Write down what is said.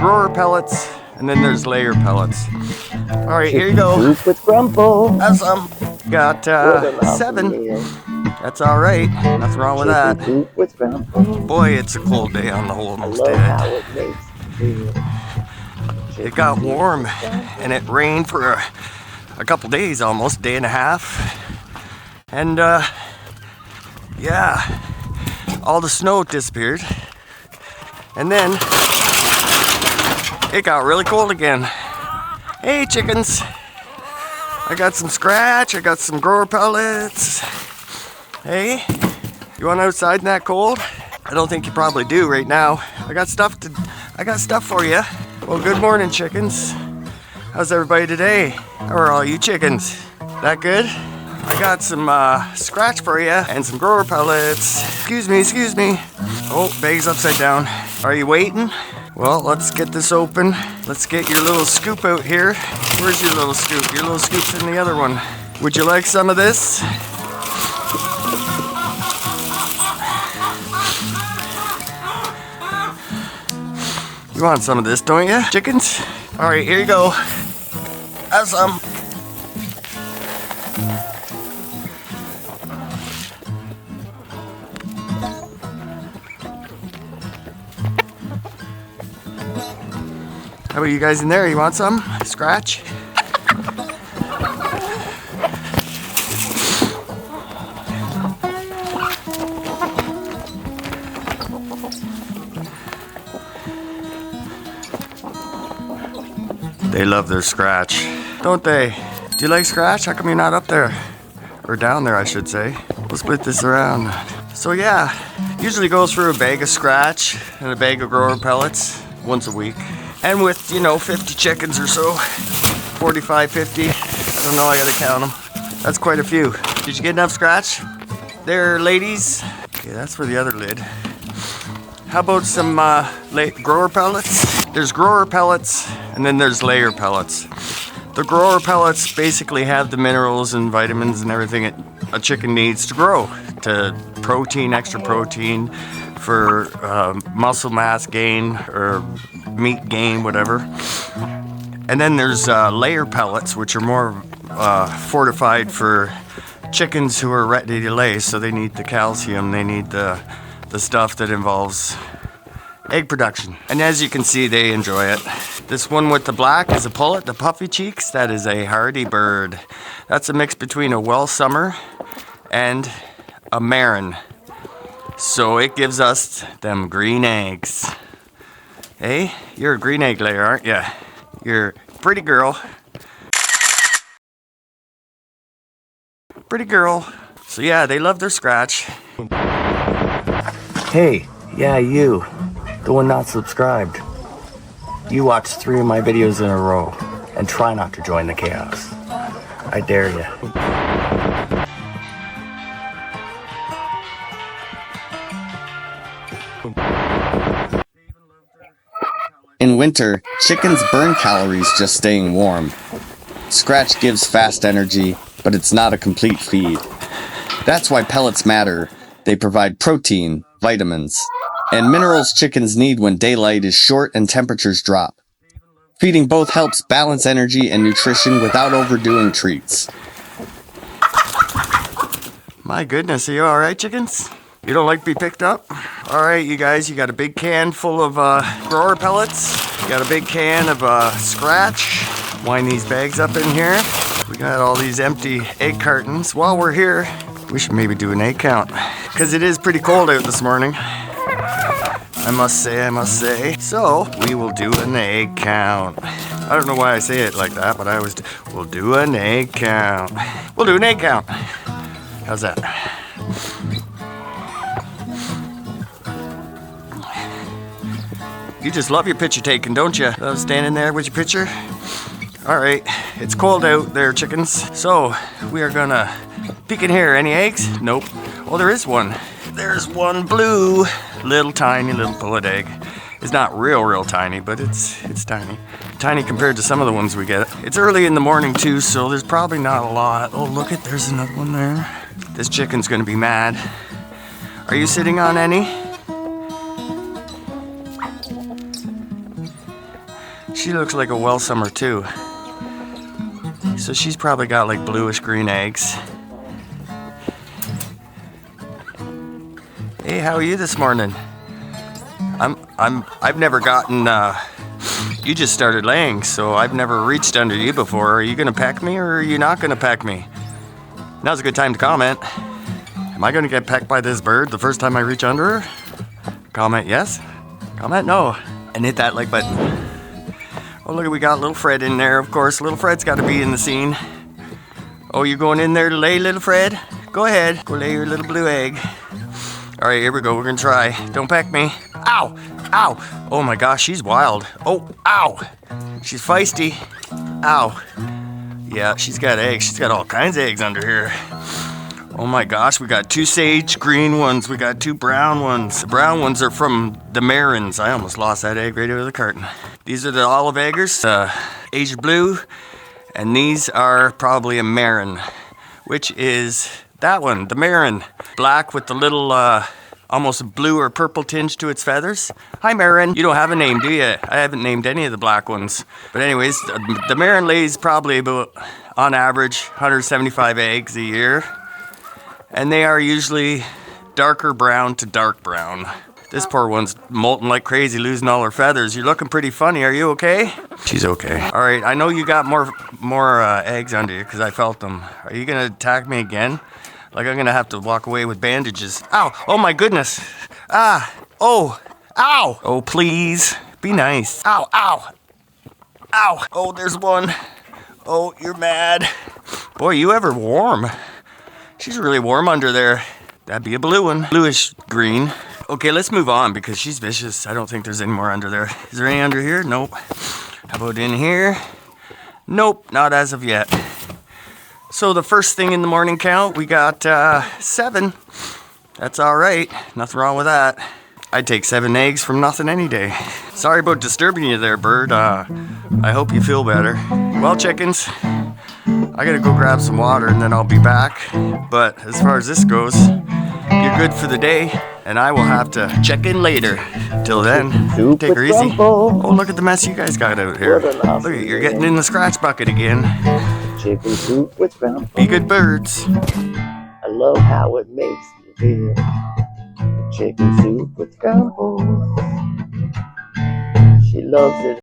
grower pellets, and then there's layer pellets. All right, here you go. Soup with Grumbles. Have some. Got 7. That's all right. Nothing wrong with that. Soup with Grumbles. Boy, it's a cold day on the Homestead. It makes me feel. It got warm, and it rained for a couple days, almost day and a half. And yeah, all the snow disappeared. And then it got really cold again. Hey chickens, I got some scratch, I got some grower pellets. Hey, you want outside in that cold? I don't think you probably do right now. I got stuff for you. Well, good morning chickens. How's everybody today? How are all you chickens? That good? I got some scratch for you and some grower pellets. Excuse me. Oh, bag's upside down. Are you waiting? Well, let's get this open. Let's get your little scoop out here. Where's your little scoop? Your little scoop's in the other one. Would you like some of this? You want some of this, don't you, chickens? All right, here you go. Have some. How about you guys in there? You want some? Scratch? They love their scratch, don't they? Do you like scratch? How come you're not up there? Or down there, I should say. We'll split this around. So yeah, usually goes through a bag of scratch and a bag of grower pellets once a week. And with, 50 chickens or so, 45, 50, I don't know, I gotta count them. That's quite a few. Did you get enough scratch there, ladies? Okay, that's for the other lid. How about some grower pellets? There's grower pellets, and then there's layer pellets. The grower pellets basically have the minerals and vitamins and everything a chicken needs to grow, to protein, extra protein, for muscle mass gain or meat gain, whatever. And then there's layer pellets, which are more fortified for chickens who are ready to lay. So they need the calcium, they need the stuff that involves egg production. And as you can see, they enjoy it. This one with the black is a pullet, the puffy cheeks. That is a hardy bird. That's a mix between a Welsh summer and a Maran. So it gives us them green eggs. Hey, you're a green egg layer, aren't you? You're a pretty girl. Pretty girl. So yeah, they love their scratch. Hey, yeah, you. The one not subscribed. You watch 3 of my videos in a row and try not to join the chaos. I dare you. In winter, chickens burn calories just staying warm. Scratch gives fast energy, but it's not a complete feed. That's why pellets matter. They provide protein, vitamins, and minerals chickens need when daylight is short and temperatures drop. Feeding both helps balance energy and nutrition without overdoing treats. My goodness, are you alright, chickens? You don't like to be picked up? Alright, you guys, you got a big can full of grower pellets. You got a big can of scratch. Wind these bags up in here. We got all these empty egg cartons. While we're here, we should maybe do an egg count, because it is pretty cold out this morning. I must say. So, we will do an egg count. I don't know why I say it like that, but we'll do an egg count. We'll do an egg count. How's that? You just love your picture taking, don't you? Love standing there with your picture? Alright, it's cold out there, chickens. So, we are gonna peek in here. Any eggs? Nope. Oh, there is one. There's one blue, tiny little pullet egg. It's not real tiny, but it's tiny. Tiny compared to some of the ones we get. It's early in the morning too, so there's probably not a lot. Oh, look it, there's another one there. This chicken's gonna be mad. Are you sitting on any? She looks like a Welsummer too. So she's probably got like bluish green eggs. Hey, how are you this morning? I've never gotten, you just started laying, so I've never reached under you before. Are you gonna peck me or are you not gonna peck me? Now's a good time to comment. Am I gonna get pecked by this bird the first time I reach under her? Comment yes, comment no, and hit that like button. Oh, look, we got little Fred in there, of course. Little Fred's gotta be in the scene. Oh, you going in there to lay, little Fred? Go ahead, go lay your little blue egg. All right, here we go, we're gonna try. Don't peck me. Ow, ow. Oh my gosh, she's wild. Oh, ow. She's feisty. Ow. Yeah, she's got eggs. She's got all kinds of eggs under here. Oh my gosh, we got 2 sage green ones. We got 2 brown ones. The brown ones are from the Marans. I almost lost that egg right out of the carton. These are the olive eggers, aged blue. And these are probably a Maran, which is that one, the Maran. Black with the little, almost blue or purple tinge to its feathers. Hi, Maran. You don't have a name, do you? I haven't named any of the black ones. But anyways, the Maran lays probably about, on average, 175 eggs a year. And they are usually darker brown to dark brown. This poor one's molting like crazy, losing all her feathers. You're looking pretty funny. Are you okay? She's okay. All right, I know you got more eggs under you because I felt them. Are you gonna attack me again? Like I'm gonna have to walk away with bandages. Ow! Oh my goodness! Ah! Oh! Ow! Oh please, be nice. Ow! Ow! Ow! Oh, there's one. Oh, you're mad. Boy, you ever warm? She's really warm under there. That'd be a blue one. Bluish green. Okay, let's move on because she's vicious. I don't think there's any more under there. Is there any under here? Nope. How about in here? Nope, not as of yet. So the first thing in the morning count, we got 7. That's all right. Nothing wrong with that. I'd take 7 eggs from nothing any day. Sorry about disturbing you there, bird. I hope you feel better. Well, chickens, I gotta go grab some water and then I'll be back. But as far as this goes, you're good for the day, and I will have to check in later. Till then, take her easy. Oh, look at the mess you guys got out here. Look at you're getting in the scratch bucket again. Chicken soup with Grumbles. Be good birds. I love how it makes me feel. Chicken soup with Grumbles. She loves it.